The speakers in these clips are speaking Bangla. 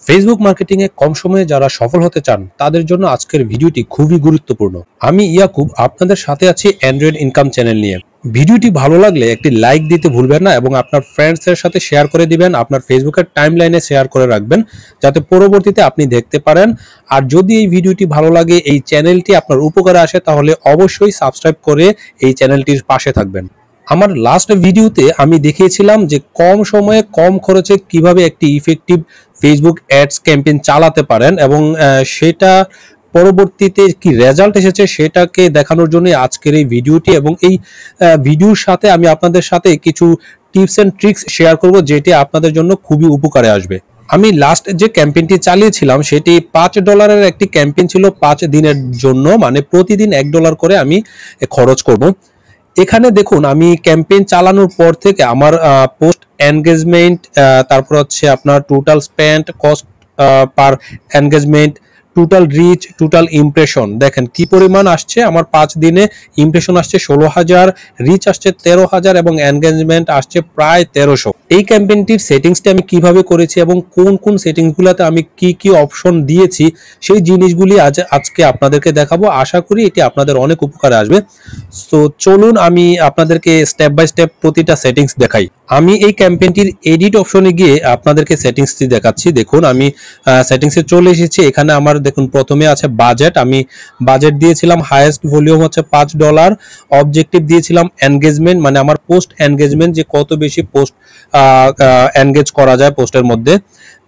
ফেসবুক মার্কেটিং এ কম সময়ে যারা সফল হতে চান তাদের জন্য আজকের ভিডিওটি খুবই গুরুত্বপূর্ণ। আমি ইয়াকুব আপনাদের সাথে আছি অ্যান্ড্রয়েড ইনকাম চ্যানেল নিয়ে। ভিডিওটি ভালো লাগলে একটি লাইক দিতে ভুলবেন না এবং আপনার ফ্রেন্ডসদের সাথে শেয়ার করে দিবেন, আপনার ফেসবুকের টাইমলাইনে শেয়ার করে রাখবেন যাতে পরবর্তীতে আপনি দেখতে পারেন। আর যদি এই ভিডিওটি ভালো লাগে, এই চ্যানেলটি আপনার উপকারে আসে, তাহলে অবশ্যই সাবস্ক্রাইব করে এই চ্যানেলটির পাশে থাকবেন। আমার লাস্ট ভিডিওতে আমি দেখিয়েছিলাম যে কম সময়ে কম খরচে কিভাবে একটি ইফেক্টিভ ফেসবুক অ্যাডস ক্যাম্পেইন চালাতে পারেন এবং সেটা পরবর্তীতে কি রেজাল্ট এসেছে সেটাকে দেখানোর জন্য আজকের এই ভিডিওটি। এবং এই ভিডিওর সাথে আমি আপনাদের সাথে কিছু টিপস এন্ড ট্রিক্স শেয়ার করব যেটি আপনাদের জন্য খুবই উপকারে আসবে। আমি লাস্ট যে ক্যাম্পেইনটি চালিয়েছিলাম সেটি $5 একটি ক্যাম্পেইন ছিল 5 দিনের জন্য, মানে প্রতিদিন $1 করে আমি খরচ করব। এখানে দেখুন আমি ক্যাম্পেইন চালানোর পর থেকে আমার পোস্ট এনগেজমেন্ট, তারপর হচ্ছে আপনার total spend, cost per engagement, total reach, total impression দেখেন কি পরিমাণ আসছে। আমার 5 দিনে ইমপ্রেশন আসছে 16,000, রিচ আসছে 13,000 এবং এনগেজমেন্ট আসছে প্রায় 1300। এই ক্যাম্পেইনটির সেটিংসটি আমি কিভাবে করেছি এবং কোন কোন সেটিংসগুলোতে আমি কি কি অপশন দিয়েছি সেই জিনিসগুলি আজকে আপনাদেরকে দেখাবো। আশা করি এটি আপনাদের অনেক উপকারে আসবে। তো চলুন আমি আপনাদেরকে স্টেপ বাই স্টেপ প্রতিটা সেটিংস দেখাই। আমি এই ক্যাম্পেইনটির এডিট অপশনে গিয়ে আপনাদেরকে সেটিংসটি দেখাচ্ছি। দেখুন আমি সেটিংসে চলে এসেছি। এখানে আমার দেখুন প্রথমে আছে বাজেট। আমি বাজেট দিয়েছিলাম, হাইয়েস্ট ভলিউম হচ্ছে $5। অবজেক্টিভ দিয়েছিলাম এনগেজমেন্ট, মানে আমার পোস্ট এনগেজমেন্ট, যে কত বেশি পোস্ট এনগেজ করা যায় পোস্টের মধ্যে।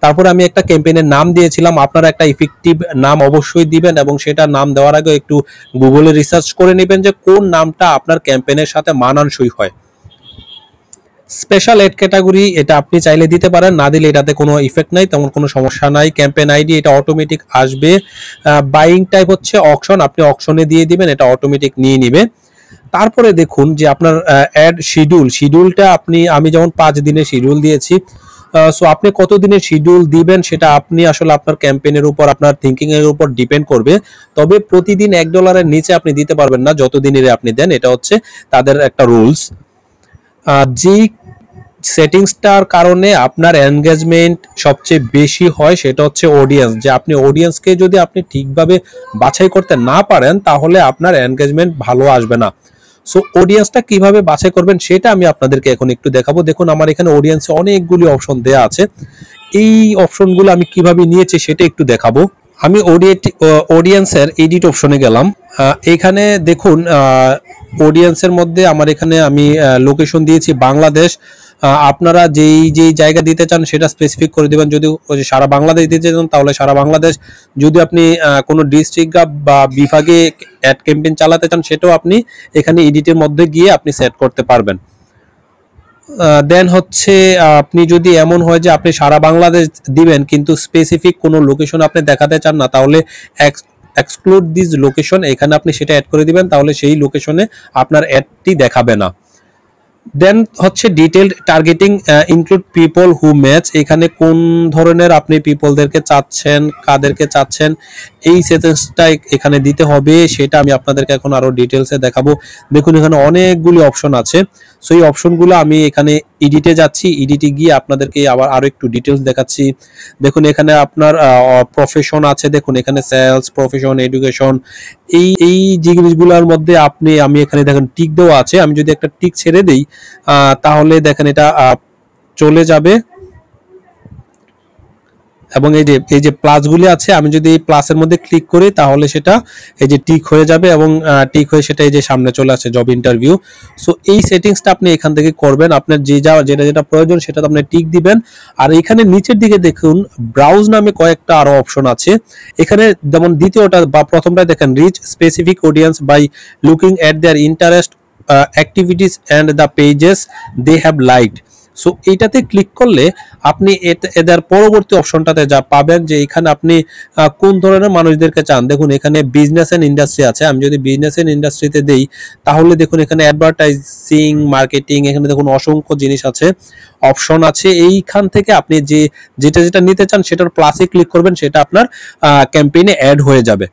তারপরে আমি একটা ক্যাম্পেইনের নাম দিয়েছিলাম। আপনারা একটা ইফেক্টিভ নাম অবশ্যই দিবেন এবং সেটা নাম দেওয়ার আগে একটু গুগলে রিসার্চ করে নেবেন যে কোন নামটা আপনার ক্যাম্পেইনের সাথে মানানসই হয়। স্পেশাল এড ক্যাটাগরি এটা আপনি চাইলে দিতে পারেন, না দিলে এটাতে কোনো ইফেক্ট নাই, তেমন কোনো সমস্যা নাই। ক্যাম্পেইন আইডি এটা অটোমেটিক আসবে। বাইং টাইপ হচ্ছে অকশন, আপনি অকশনে দিয়ে দিবেন, এটা অটোমেটিক নিয়ে নিবে। তারপরে দেখুন যে আপনার অ্যাড শিডিউলটা আমি যেমন 5 দিনের শিডিউল দিয়েছি। সো আপনি কত দিনের শিডিউল দিবেন সেটা আপনি আসলে আপনার ক্যাম্পেইনের উপর, আপনার থিঙ্কিং এর উপর ডিপেন্ড করবে। তবে প্রতিদিন $1 নিচে আপনি দিতে পারবেন না যত দিনের আপনি দেন, এটা হচ্ছে তাদের একটা রুলস। যেই সেটিংসটার কারণে আপনার এনগেজমেন্ট সবচেয়ে বেশি হয় সেটা হচ্ছে অডিয়েন্স। যে আপনি অডিয়েন্সকে যদি আপনি ঠিকভাবে বাছাই করতে না পারেন তাহলে আপনার এনগেজমেন্ট ভালো আসবে না। সো অডিয়েন্সটা কিভাবে বাছাই করবেন সেটা আমি আপনাদেরকে এখন একটু দেখাবো। দেখুন আমার এখানে অডিয়েন্সে অনেকগুলি অপশন দেওয়া আছে। এই অপশনগুলো আমি কিভাবে নিয়েছি সেটা একটু দেখাবো। আমি অডিয়েন্সের এডিট অপশনে গেলাম। এখানে দেখুন অডিয়েন্সের মধ্যে আমার এখানে আমি লোকেশন দিয়েছি বাংলাদেশ। আপনারা যেই জায়গা দিতে চান সেটা স্পেসিফিক করে দিবেন। যদি সারা বাংলাদেশ দিতে চান তাহলে সারা বাংলাদেশ, যদি আপনি কোনো ডিস্ট্রিক্ট বা বিভাগে অ্যাড ক্যাম্পেইন চালাতে চান সেটাও আপনি এখানে এডিটের মধ্যে গিয়ে আপনি সেট করতে পারবেন। দেন হচ্ছে আপনি যদি এমন হয় যে আপনি সারা বাংলাদেশ দিবেন কিন্তু স্পেসিফিক কোনো লোকেশন আপনি দেখাতে চান না, তাহলে এক্সক্লুড দিস লোকেশন এখানে আপনি সেটা অ্যাড করে দিবেন, তাহলে সেই লোকেশনে আপনার অ্যাডটি দেখাবে না। দেন হচ্ছে detailed targeting, include people who match. এখানে কোন ধরনের আপনি পিপলদেরকে চাচ্ছেন, কাদেরকে চাচ্ছেন, এই সেটিংসটা এখানে দিতে হবে। সেটা আমি আপনাদেরকে এখন আরো ডিটেইলসে দেখাবো। দেখুন এখানে অনেকগুলি অপশন আছে। সো এই অপশনগুলো আমি এখানে এডিটে যাচ্ছি, এডিটে গিয়ে আপনাদেরকে আবার আরো একটু ডিটেইলস দেখাচ্ছি। দেখুন এখানে আপনার প্রফেশন আছে, দেখুন এখানে সেলস, প্রফেশন, এডুকেশন, এই জিনিসগুলোর মধ্যে আমি এখানে দেখেন টিক দেওয়া আছে। আমি যদি একটা টিক ছেড়ে দেই তাহলে দেখেন এটা চলে যাবে এবং এই যে প্লাসগুলি আছে, আমি যদি এই প্লাসের মধ্যে ক্লিক করি তাহলে সেটা এই যে টিক হয়ে যাবে এবং টিক হয়ে সেটা এই যে সামনে চলে আসে জব ইন্টারভিউ। সো এই সেটিংসটা আপনি এখান থেকে করবেন। আপনার যেটা প্রয়োজন সেটা আপনি টিক দিবেন। আর এখানে নিচের দিকে দেখুন ব্রাউজ নামে কয়েকটা আরো অপশন আছে। এখানে যেমন দ্বিতীয়টা বা প্রথমটা দেখেন reach specific audience by looking at their interest, activities and the pages they have liked. So এইটাতে ক্লিক করলে আপনি এদের পরবর্তী অপশনটাতে যা পাবেন যে এখানে আপনি কোন ধরনের মানুষদেরকে চান। দেখুন এখানে বিজনেস এন্ড ইন্ডাস্ট্রি আছে। আমি যদি বিজনেস এন্ড ইন্ডাস্ট্রিতে দেই তাহলে দেখুন এখানে অ্যাডভার্টাইজিং, মার্কেটিং, এখানে দেখুন অসংখ্য জিনিস আছে, অপশন আছে। এইখান থেকে আপনি যেটা নিতে চান সেটার প্লাসে ক্লিক করবেন, সেটা আপনার ক্যাম্পেইনে অ্যাড হয়ে যাবে।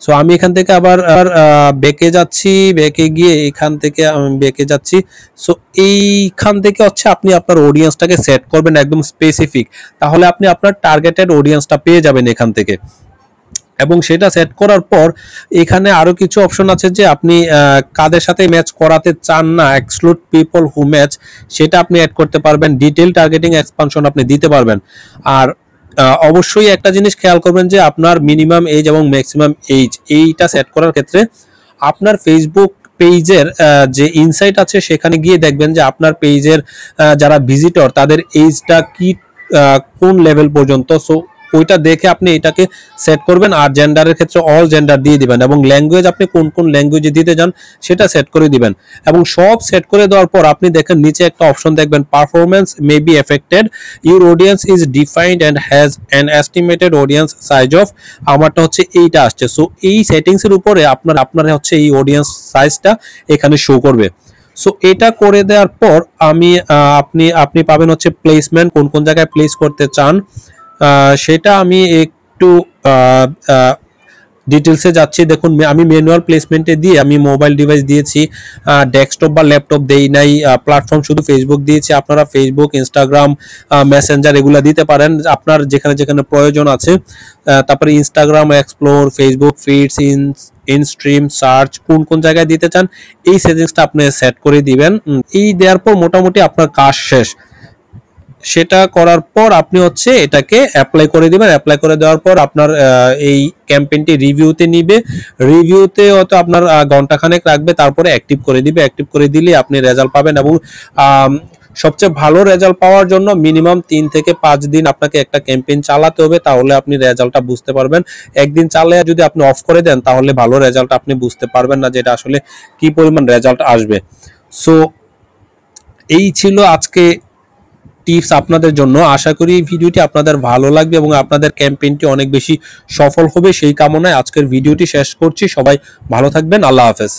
সো আমি এখান থেকে আবার বেঁকে যাচ্ছি, বেঁকে গিয়ে এখান থেকে আমি বেঁকে যাচ্ছি। সো এইখান থেকে হচ্ছে আপনি আপনার অডিয়েন্সটাকে সেট করবেন একদম স্পেসিফিক, তাহলে আপনি আপনার টার্গেটেড অডিয়েন্সটা পেয়ে যাবেন এখান থেকে। এবং সেটা সেট করার পর এখানে আরো কিছু অপশন আছে যে আপনি কাদের সাথে ম্যাচ করাতে চান না, এক্সক্লুড পিপল হু ম্যাচ, সেটা আপনি অ্যাড করতে পারবেন। ডিটেইল টার্গেটিং এক্সপানশন আপনি দিতে পারবেন। আর অবশ্যই একটা জিনিস খেয়াল করবেন যে আপনার মিনিমাম এজ এবং ম্যাক্সিমাম এজ এইটা সেট করার ক্ষেত্রে আপনার ফেসবুক পেজের যে ইনসাইট আছে সেখানে গিয়ে দেখবেন যে আপনার পেজের যারা ভিজিটর তাদের এজটা কি কোন লেভেল পর্যন্ত। সো ওইটা দেখে আপনি এটাকে সেট করবেন। আর জেন্ডারের ক্ষেত্রে অল জেন্ডার দিয়ে দিবেন এবং ল্যাঙ্গুয়েজ আপনি কোন কোন ল্যাঙ্গুয়েজে দিতে চান সেটা সেট করে দিবেন। এবং সব সেট করে দেওয়ার পর আপনি দেখেন নিচে একটা অপশন দেখবেন, performance may be affected, your audience is defined and has an estimated audience size of, আমারটা হচ্ছে এইটা আসছে। সো এই সেটিংস এর উপরে আপনার হচ্ছে এই অডিয়েন্স সাইজটা এখানে শো করবে। সো এটা করে দেওয়ার পর আমি আপনি পাবেন হচ্ছে প্লেসমেন্ট, কোন কোন জায়গায় প্লেস করতে চান সেটা আমি একটু ডিটেলসে যাচ্ছি। দেখুন আমি ম্যানুয়াল প্লেসমেন্টে দিয়ে আমি মোবাইল ডিভাইস দিয়েছি, ডেস্কটপ বা ল্যাপটপ দেই নাই, প্ল্যাটফর্ম শুধু ফেসবুক দিয়েছি। আপনারা ফেসবুক, ইনস্টাগ্রাম, মেসেঞ্জার এগুলা দিতে পারেন আপনার যেখানে যেখানে প্রয়োজন আছে। তারপরে Instagram explore, Facebook feeds, instream search কোন কোন জায়গায় দিতে চান এই সেটিংসটা আপনি সেট করে দিবেন। এই দেওয়ার পর মোটামুটি আপনার কাজ শেষ। সেটা করার পর আপনি হচ্ছে এটাকে অ্যাপ্লাই করে দিবেন। অ্যাপ্লাই করে দেওয়ার পর আপনার এই ক্যাম্পেইনটি রিভিউতে নিবে, রিভিউতে হয়তো আপনার ঘন্টাখানেক রাখবে, তারপরে অ্যাক্টিভ করে দিবে। অ্যাক্টিভ করে দিলে আপনি রেজাল্ট পাবেন। এবং সবচেয়ে ভালো রেজাল্ট পাওয়ার জন্য মিনিমাম 3 থেকে 5 দিন আপনাকে একটা ক্যাম্পেইন চালাতে হবে, তাহলে আপনি রেজাল্টটা বুঝতে পারবেন। একদিন চালিয়ে যদি আপনি অফ করে দেন তাহলে ভালো রেজাল্ট আপনি বুঝতে পারবেন না যেটা আসলে কি পরিমাণ রেজাল্ট আসবে। সো এই ছিল আজকে টিপস আপনাদের জন্য। আশা করি এই ভিডিওটি আপনাদের ভালো লাগবে এবং আপনাদের ক্যাম্পেইনটি অনেক বেশি সফল হবে সেই কামনায় আজকের ভিডিওটি শেষ করছি। সবাই ভালো থাকবেন, আল্লাহ হাফেজ।